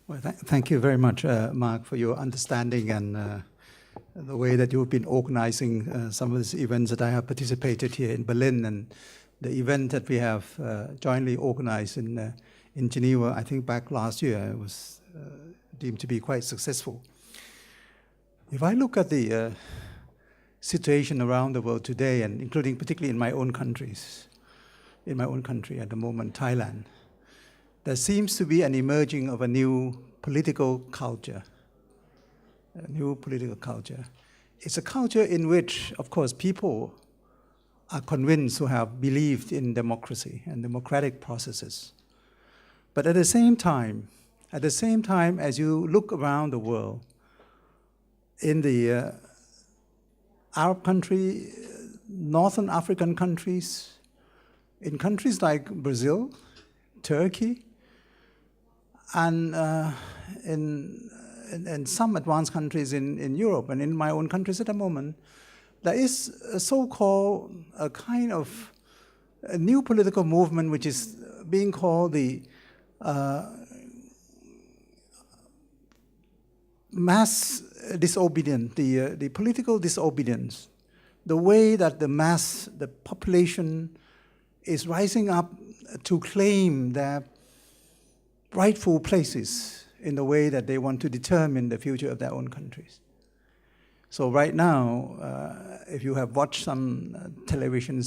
Well, thank you very much, Mark, for your understanding and the way that you've been organizing some of these events that I have participated here in Berlin, and the event that we have jointly organized in Geneva, I think back last year, was deemed to be quite successful. If I look at the situation around the world today, and including particularly in my own country at the moment, Thailand, there seems to be an emerging of a new political culture. A new political culture. It's a culture in which, of course, people are convinced who have believed in democracy and democratic processes. But at the same time, as you look around the world, in the Arab country, Northern African countries, in countries like Brazil, Turkey, and in some advanced countries in Europe and in my own countries at the moment, there is a so-called a kind of a new political movement which is being called the mass disobedience, the political disobedience, the way that the population is rising up to claim their rightful places in the way that they want to determine the future of their own countries. So right now, if you have watched some television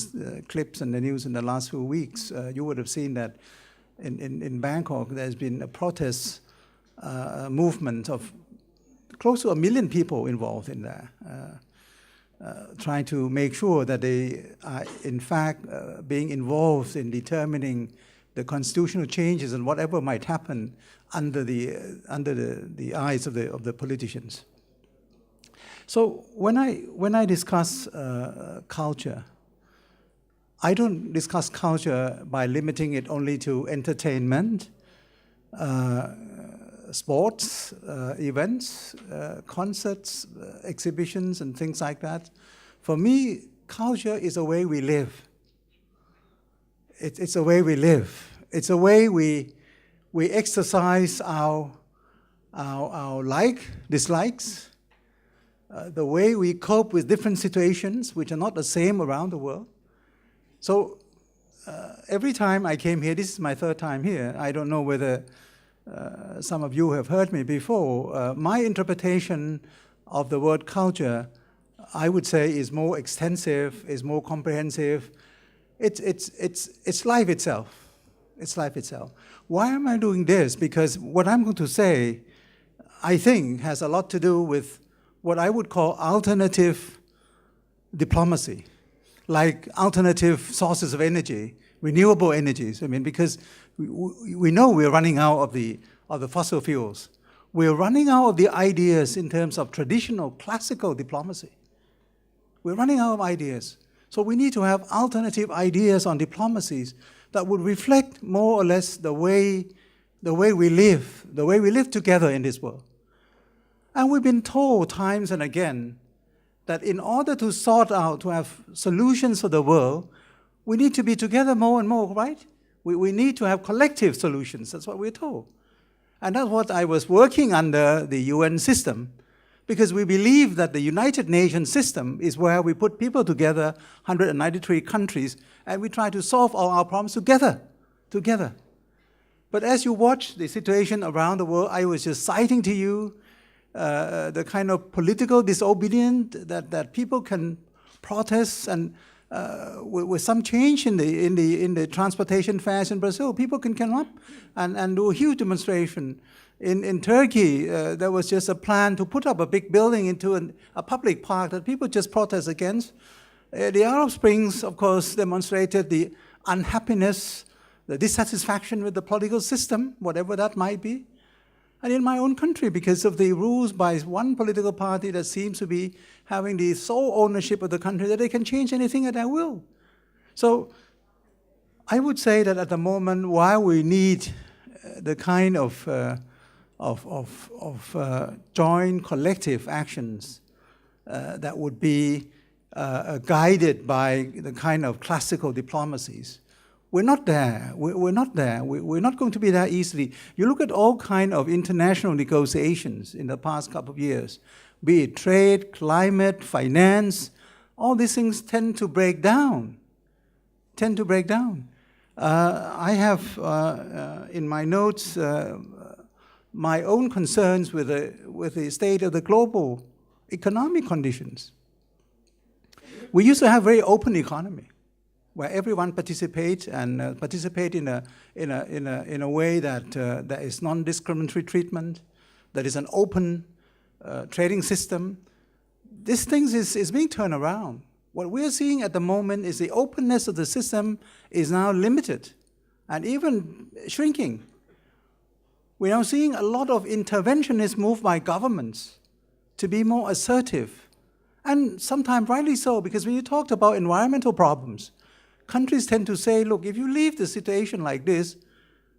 clips and the news in the last few weeks, you would have seen that in Bangkok there's been a protest movement of close to 1 million people involved in there, trying to make sure that they are in fact being involved in determining the constitutional changes and whatever might happen under the eyes of the politicians. So when I discuss culture, I don't discuss culture by limiting it only to entertainment, sports, events, concerts, exhibitions, and things like that. For me, culture is a way we live. It's a way we live. It's a way we exercise our dislikes, the way we cope with different situations which are not the same around the world. So every time I came here, this is my third time here, I don't know whether some of you have heard me before, my interpretation of the word culture, I would say, is more extensive, is more comprehensive. It's life itself. It's life itself. Why am I doing this? Because what I'm going to say, I think, has a lot to do with what I would call alternative diplomacy, like alternative sources of energy, renewable energies. I mean, because we know we're running out of the fossil fuels. We're running out of the ideas in terms of traditional, classical diplomacy. We're running out of ideas. So we need to have alternative ideas on diplomacies that would reflect more or less the way we live together in this world. And we've been told times and again that in order to sort out, to have solutions for the world, we need to be together more and more, right? We need to have collective solutions. That's what we're told. And that's what I was working under the UN system, because we believe that the United Nations system is where we put people together, 193 countries, and we try to solve all our problems together. But as you watch the situation around the world, I was just citing to you the kind of political disobedience that people can protest, and with some change in the transportation fares in Brazil, people can come up and do a huge demonstration. In Turkey, there was just a plan to put up a big building into a public park that people just protest against. The Arab Springs, of course, demonstrated the unhappiness, the dissatisfaction with the political system, whatever that might be. And in my own country, because of the rules by one political party that seems to be having the sole ownership of the country, that they can change anything at their will. So I would say that at the moment, while we need the kind of joint collective actions that would be guided by the kind of classical diplomacies, We're not there. We're not there. We're not going to be there easily. You look at all kind of international negotiations in the past couple of years, be it trade, climate, finance, all these things tend to break down. I have in my notes my own concerns with the state of the global economic conditions. We used to have a very open economy, where everyone participates and participate in a way that is non-discriminatory treatment, that is an open trading system. This thing is being turned around. What we're seeing at the moment is the openness of the system is now limited and even shrinking. We're now seeing a lot of interventionists move by governments to be more assertive, and sometimes rightly so, because when you talked about environmental problems, countries tend to say, look, if you leave the situation like this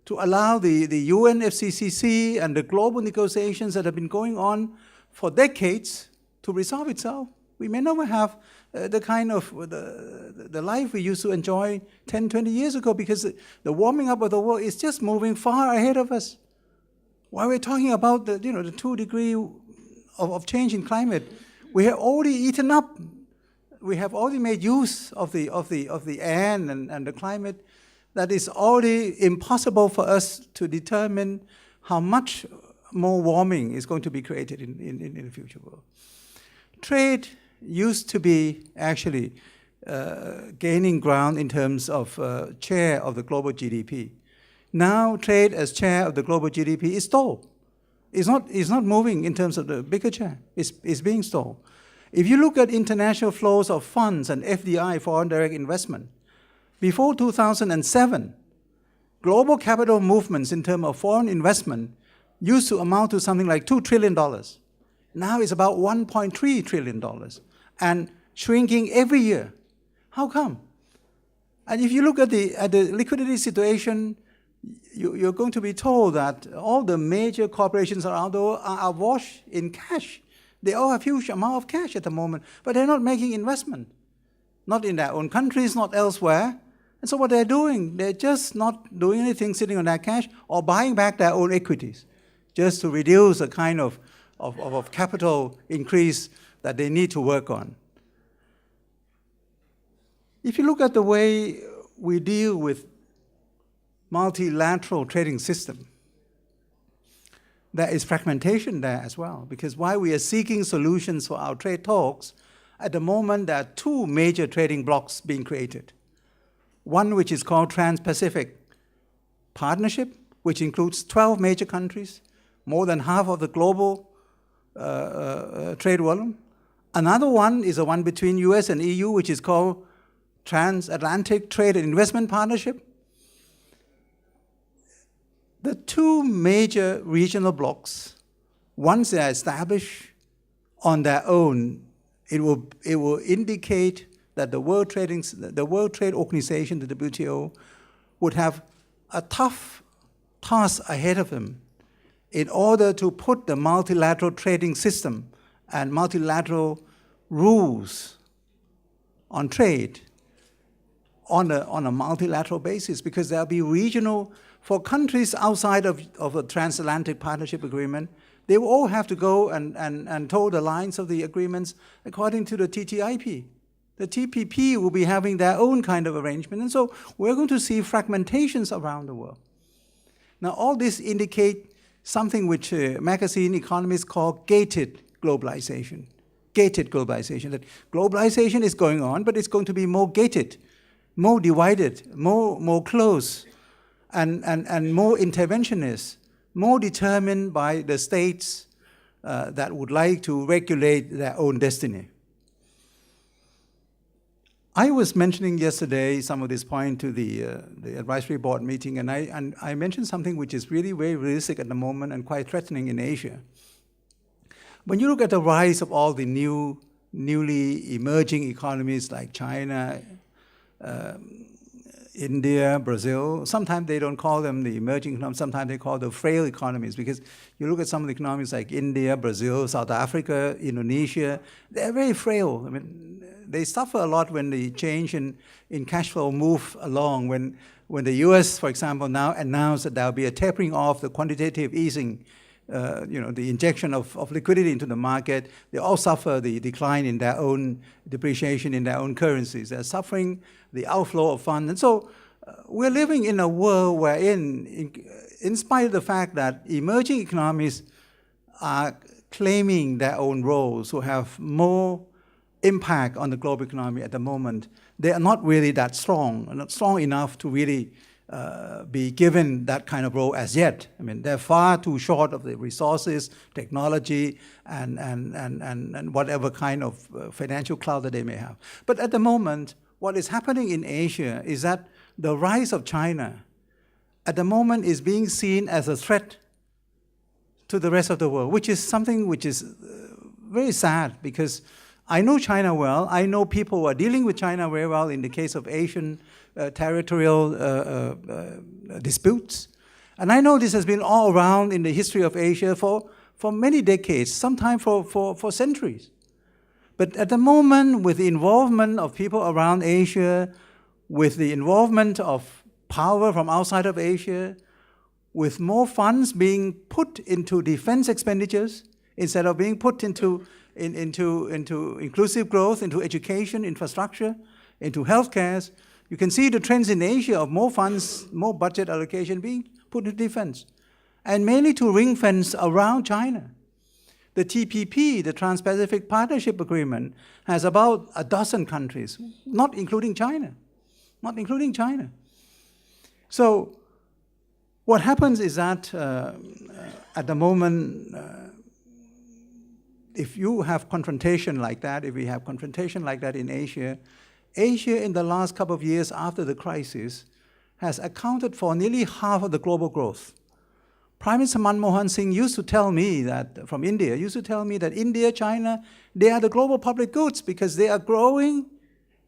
to allow the UNFCCC and the global negotiations that have been going on for decades to resolve itself, we may never have the kind of the life we used to enjoy 10, 20 years ago, because the warming up of the world is just moving far ahead of us. While we're talking about the 2 degree of change in climate, we have already eaten up. We have already made use of the air and the climate that is already impossible for us to determine how much more warming is going to be created in the future world. Trade used to be actually gaining ground in terms of share of the global GDP. Now trade as share of the global GDP is stalled. It's not moving in terms of the bigger share. It's being stalled. If you look at international flows of funds and FDI, foreign direct investment, before 2007, global capital movements in terms of foreign investment used to amount to something like $2 trillion. Now it's about $1.3 trillion and shrinking every year. How come? And if you look at the liquidity situation, you're going to be told that all the major corporations around the world are awash in cash. They all have huge amount of cash at the moment, but they're not making investment. Not in their own countries, not elsewhere. And so what they're doing, they're just not doing anything, sitting on that cash or buying back their own equities, just to reduce the kind of capital increase that they need to work on. If you look at the way we deal with multilateral trading system, there is fragmentation there as well, because while we are seeking solutions for our trade talks, at the moment there are 2 major trading blocs being created. One which is called Trans-Pacific Partnership, which includes 12 major countries, more than half of the global trade volume. Another one is the one between US and EU, which is called Transatlantic Trade and Investment Partnership. The 2 major regional blocs, once they are established on their own, it will indicate that the World Trade Organization, the WTO, would have a tough task ahead of them in order to put the multilateral trading system and multilateral rules on trade on a multilateral basis, because there'll be regional. For countries outside of a transatlantic partnership agreement, they will all have to go and toe the lines of the agreements according to the TTIP. The TPP will be having their own kind of arrangement, and so we're going to see fragmentations around the world. Now, all this indicate something which magazine economists call gated globalization. Gated globalization, that globalization is going on, but it's going to be more gated, more divided, more close, and more interventionist, more determined by the states that would like to regulate their own destiny. I was mentioning yesterday some of this point to the advisory board meeting, and I mentioned something which is really very realistic at the moment and quite threatening in Asia. When you look at the rise of all the newly emerging economies like China, India, Brazil. Sometimes they don't call them the emerging economies, sometimes they call them frail economies, because you look at some of the economies like India, Brazil, South Africa, Indonesia, they're very frail. I mean, they suffer a lot when the change in cash flow move along. When the US, for example, now announced that there will be a tapering off the quantitative easing, the injection of liquidity into the market, they all suffer the decline in their own depreciation in their own currencies. They're suffering the outflow of funds. And so we're living in a world wherein, in spite of the fact that emerging economies are claiming their own roles, who have more impact on the global economy at the moment, they are not really that strong, not strong enough to really be given that kind of role as yet. I mean, they're far too short of the resources, technology, and whatever kind of financial clout that they may have. But at the moment, what is happening in Asia is that the rise of China at the moment is being seen as a threat to the rest of the world, which is something which is very sad, because I know China well. I know people who are dealing with China very well in the case of Asian territorial disputes. And I know this has been all around in the history of Asia for many decades, sometimes for centuries. But at the moment, with the involvement of people around Asia, with the involvement of power from outside of Asia, with more funds being put into defense expenditures instead of being put into inclusive growth, into education, infrastructure, into healthcare, you can see the trends in Asia of more funds, more budget allocation being put into defense, and mainly to ring fence around China. The TPP, the Trans-Pacific Partnership Agreement, has about a dozen countries, not including China. Not including China. So what happens is that at the moment, if you have confrontation like that, if we have confrontation like that in Asia, Asia in the last couple of years after the crisis has accounted for nearly half of the global growth. Prime Minister Manmohan Singh used to tell me that, from India, used to tell me that India, China, they are the global public goods because they are growing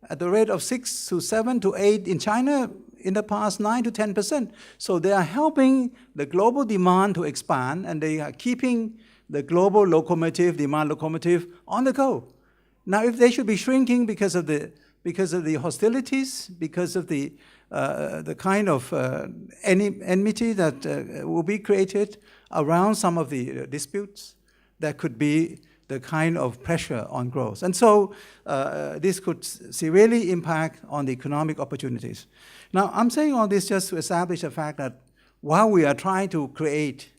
at the rate of 6 to 7 to 8 in China, in the past 9 to 10%. So they are helping the global demand to expand, and they are keeping the global locomotive, demand locomotive, on the go. Now, if they should be shrinking because of the hostilities, because of the kind of enmity that will be created around some of the disputes, that could be the kind of pressure on growth. And so this could severely impact on the economic opportunities. Now, I'm saying all this just to establish the fact that while we are trying to create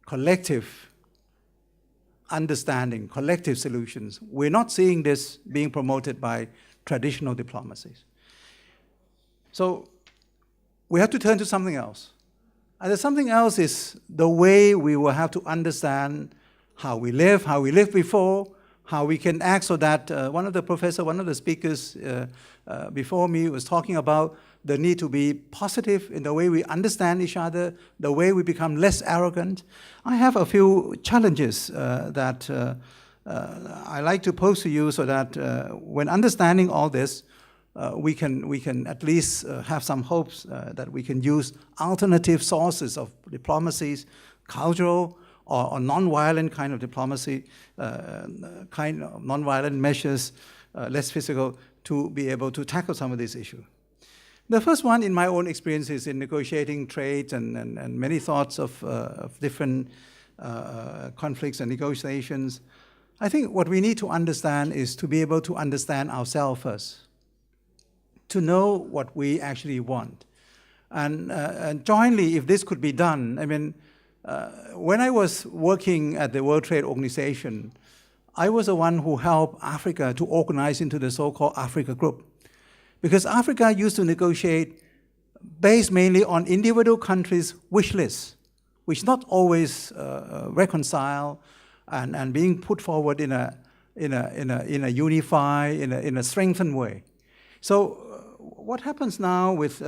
collective understanding, collective solutions, we're not seeing this being promoted by traditional diplomacies. So we have to turn to something else. And the something else is the way we will have to understand how we lived before, how we can act, so that one of the speakers before me was talking about the need to be positive in the way we understand each other, the way we become less arrogant. I have a few challenges that I like to pose to you, so that when understanding all this, we can at least have some hopes that we can use alternative sources of diplomacies, cultural or non-violent kind of diplomacy, kind of non-violent measures, less physical, to be able to tackle some of these issues. The first one, in my own experiences in negotiating trade and many thoughts of different conflicts and negotiations, I think what we need to understand is to be able to understand ourselves first, to know what we actually want. And jointly, if this could be done, I mean, when I was working at the World Trade Organization, I was the one who helped Africa to organize into the so-called Africa Group. Because Africa used to negotiate based mainly on individual countries' wish lists, which not always reconcile and being put forward in a unified, in a strengthened way. So what happens now with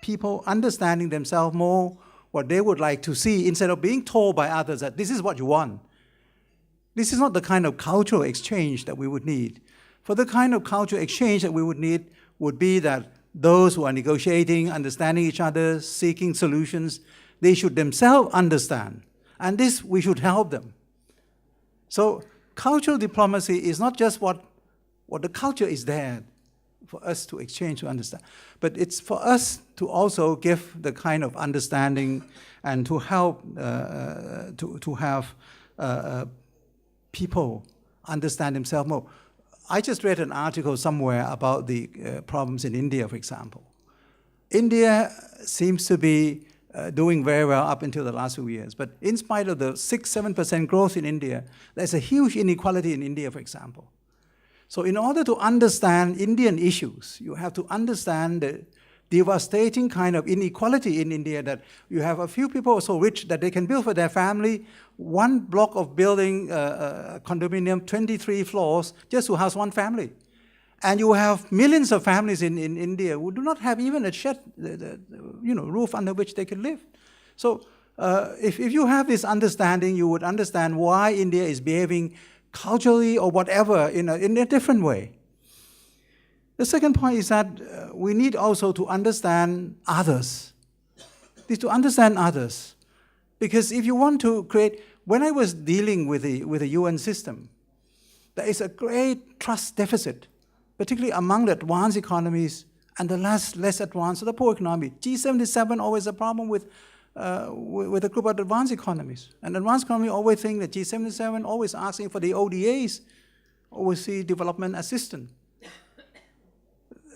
people understanding themselves more, what they would like to see, instead of being told by others that this is what you want? This is not the kind of cultural exchange that we would need. For the kind of cultural exchange that we would need would be that those who are negotiating, understanding each other, seeking solutions, they should themselves understand. And this, we should help them. So cultural diplomacy is not just what the culture is there for us to exchange, to understand, but it's for us to also give the kind of understanding and to help to have people understand themselves more. I just read an article somewhere about the problems in India, for example. India seems to be doing very well up until the last few years. But in spite of the 6-7% growth in India, there's a huge inequality in India, for example. So in order to understand Indian issues, you have to understand the devastating kind of inequality in India, that you have a few people so rich that they can build for their family one block of building, condominium, 23 floors, just to house one family. And you have millions of families in India who do not have even a shed, roof under which they can live. So if you have this understanding, you would understand why India is behaving culturally or whatever in a different way. The second point is that we need also to understand others. To understand others. Because if you want to create, when I was dealing with the UN system, there is a great trust deficit, particularly among the advanced economies and the less advanced, so the poor economy. G77 always a problem with a group of advanced economies. And advanced economy always think that G77 always asking for the ODAs, overseas development assistance.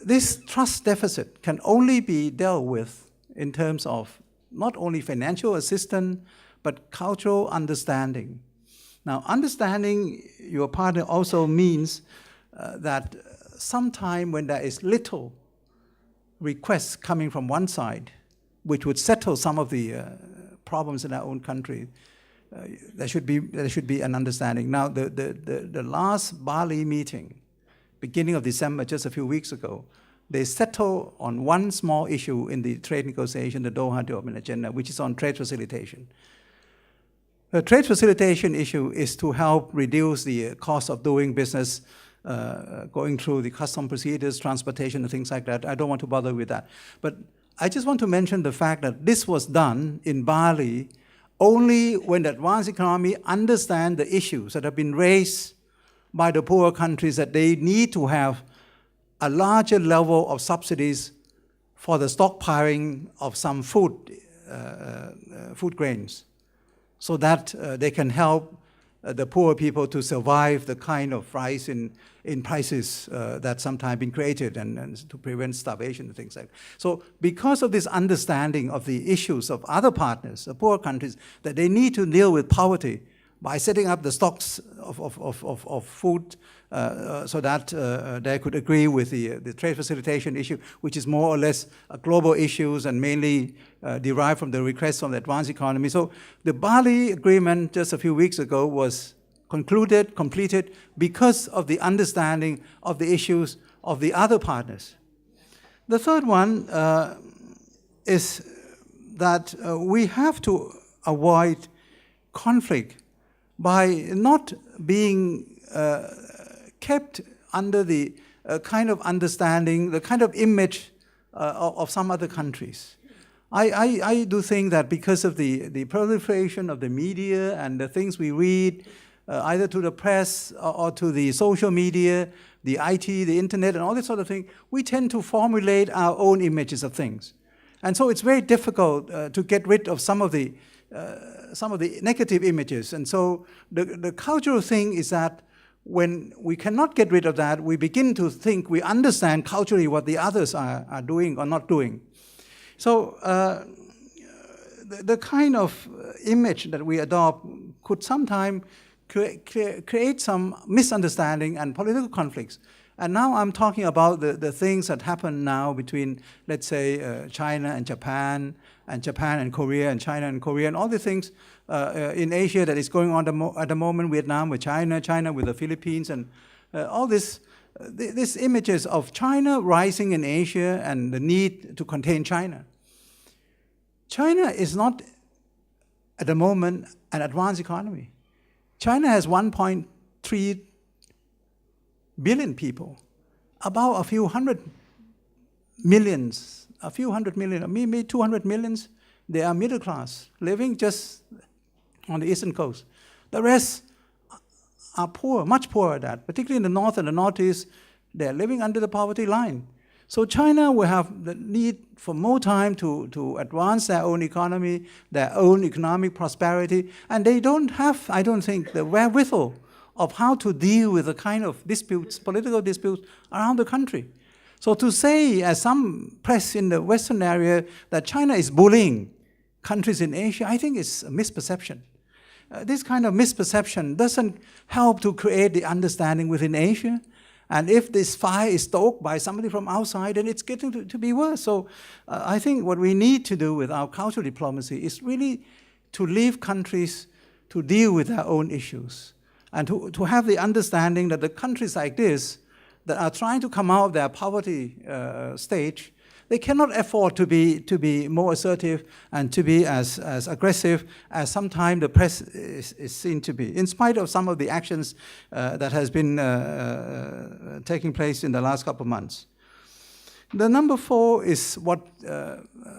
This trust deficit can only be dealt with in terms of not only financial assistance, but cultural understanding. Now, understanding your partner also means that sometime when there is little requests coming from one side, which would settle some of the problems in our own country, there should be an understanding. Now, the last Bali meeting, beginning of December, just a few weeks ago, they settled on one small issue in the trade negotiation, the Doha Development Agenda, which is on trade facilitation. The trade facilitation issue is to help reduce the cost of doing business, going through the custom procedures, transportation, and things like that. I don't want to bother with that. But I just want to mention the fact that this was done in Bali only when the advanced economy understand the issues that have been raised by the poorer countries, that they need to have a larger level of subsidies for the stockpiling of some food grains, so that they can help the poor people to survive the kind of rise in prices that sometimes been created, and to prevent starvation and things like that. So because of this understanding of the issues of other partners, the poor countries, that they need to deal with poverty by setting up the stocks of food so that they could agree with the trade facilitation issue, which is more or less a global issues and mainly derived from the requests from the advanced economy. So the Bali Agreement just a few weeks ago was completed because of the understanding of the issues of the other partners. The third one is that we have to avoid conflict by not being kept under the kind of understanding, the kind of image of some other countries. I do think that because of the proliferation of the media and the things we read, either to the press or to the social media, the IT, the internet, and all this sort of thing, we tend to formulate our own images of things. And so it's very difficult to get rid of some of the negative images. And so the cultural thing is that when we cannot get rid of that, we begin to think we understand culturally what the others are doing or not doing. So the kind of image that we adopt could sometimes create some misunderstanding and political conflicts. And now I'm talking about the things that happen now between, let's say, China and Japan and Korea, and China and Korea, and all the things in Asia that is going on at the moment, Vietnam with China, China with the Philippines, and all these images of China rising in Asia and the need to contain China. China is not, at the moment, an advanced economy. China has 1.3 billion people, about a few hundred millions, a few hundred million, maybe 200 millions, they are middle class, living just on the eastern coast. The rest are poor, much poorer than that, particularly in the north and the northeast. They're living under the poverty line. So China will have the need for more time to advance their own economy, their own economic prosperity, and they don't have, I don't think, the wherewithal of how to deal with the kind of disputes, political disputes around the country. So to say, as some press in the Western area, that China is bullying countries in Asia, I think is a misperception. This kind of misperception doesn't help to create the understanding within Asia. And if this fire is stoked by somebody from outside, then it's getting to be worse. So I think what we need to do with our cultural diplomacy is really to leave countries to deal with their own issues and to have the understanding that the countries like this that are trying to come out of their poverty stage, they cannot afford to be more assertive and to be as aggressive as sometimes the press is seen to be, in spite of some of the actions that has been taking place in the last couple of months. The number 4 is what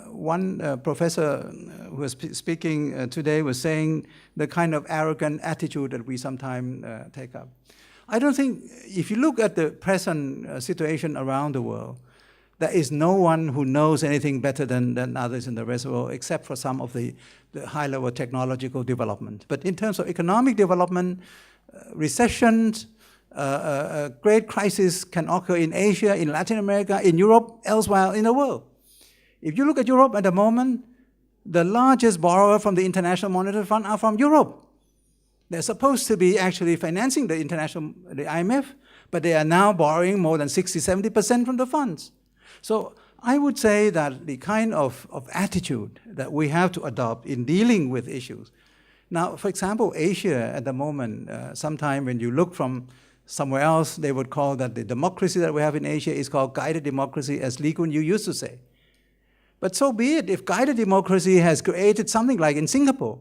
one professor who was speaking today was saying, the kind of arrogant attitude that we sometimes take up. I don't think, if you look at the present situation around the world, there is no one who knows anything better than others in the rest of the world, except for some of the high-level technological development. But in terms of economic development, recessions, great crisis can occur in Asia, in Latin America, in Europe, elsewhere in the world. If you look at Europe at the moment, the largest borrower from the International Monetary Fund are from Europe. They're supposed to be actually financing the IMF, but they are now borrowing more than 60-70% from the funds. So I would say that the kind of attitude that we have to adopt in dealing with issues. Now, for example, Asia at the moment, sometime when you look from somewhere else, they would call that the democracy that we have in Asia is called guided democracy, as Lee Kuan Yew used to say. But so be it. If guided democracy has created something like in Singapore,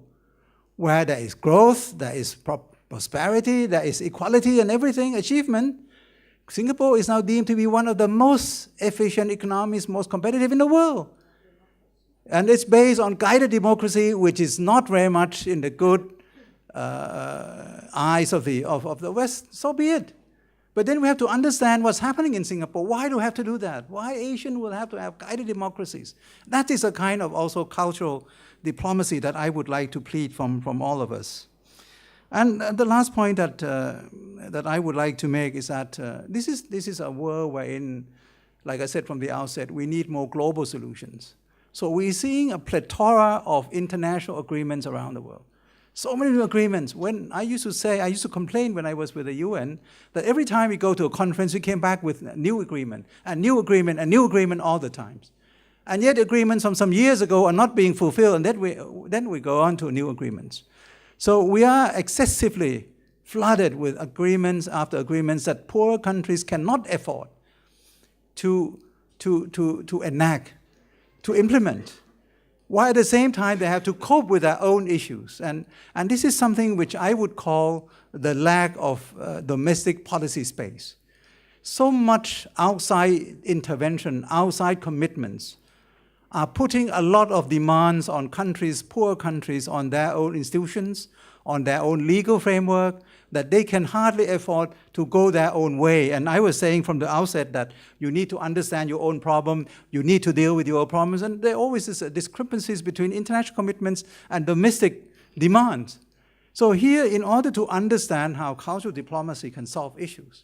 where there is growth, there is prosperity, there is equality and everything, achievement, Singapore is now deemed to be one of the most efficient economies, most competitive in the world. And it's based on guided democracy, which is not very much in the good eyes of the West. So be it. But then we have to understand what's happening in Singapore. Why do we have to do that? Why Asians will have to have guided democracies? That is a kind of also cultural diplomacy that I would like to plead from all of us. And the last point that I would like to make is that this is a world wherein, like I said from the outset, we need more global solutions. So we're seeing a plethora of international agreements around the world. So many new agreements. When I used to complain when I was with the UN, that every time we go to a conference, we came back with a new agreement, and new agreement, and new agreement all the time. And yet agreements from some years ago are not being fulfilled, and then we go on to new agreements. So we are excessively flooded with agreements after agreements that poorer countries cannot afford to enact, to implement, while at the same time they have to cope with their own issues. And this is something which I would call the lack of domestic policy space. So much outside intervention, outside commitments are putting a lot of demands on countries, poor countries, on their own institutions, on their own legal framework, that they can hardly afford to go their own way. And I was saying from the outset that you need to understand your own problem, you need to deal with your own problems, and there always is discrepancies between international commitments and domestic demands. So here, in order to understand how cultural diplomacy can solve issues,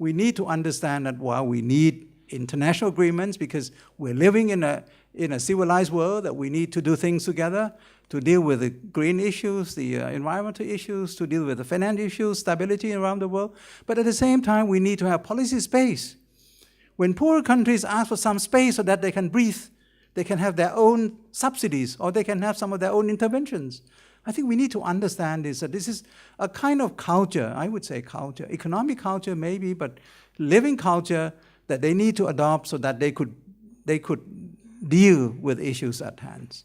we need to understand that while we need international agreements, because we're living in a civilized world, that we need to do things together to deal with the green issues, the environmental issues, to deal with the financial issues, stability around the world. But at the same time, we need to have policy space. When poorer countries ask for some space so that they can breathe, they can have their own subsidies, or they can have some of their own interventions. I think we need to understand this, that this is a kind of culture, I would say culture, economic culture maybe, but living culture that they need to adopt so that they could deal with issues at hand.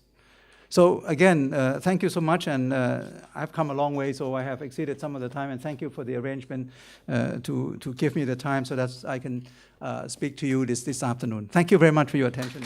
So again, thank you so much, and I've come a long way, so I have exceeded some of the time, and thank you for the arrangement to give me the time so that I can speak to you this afternoon. Thank you very much for your attention.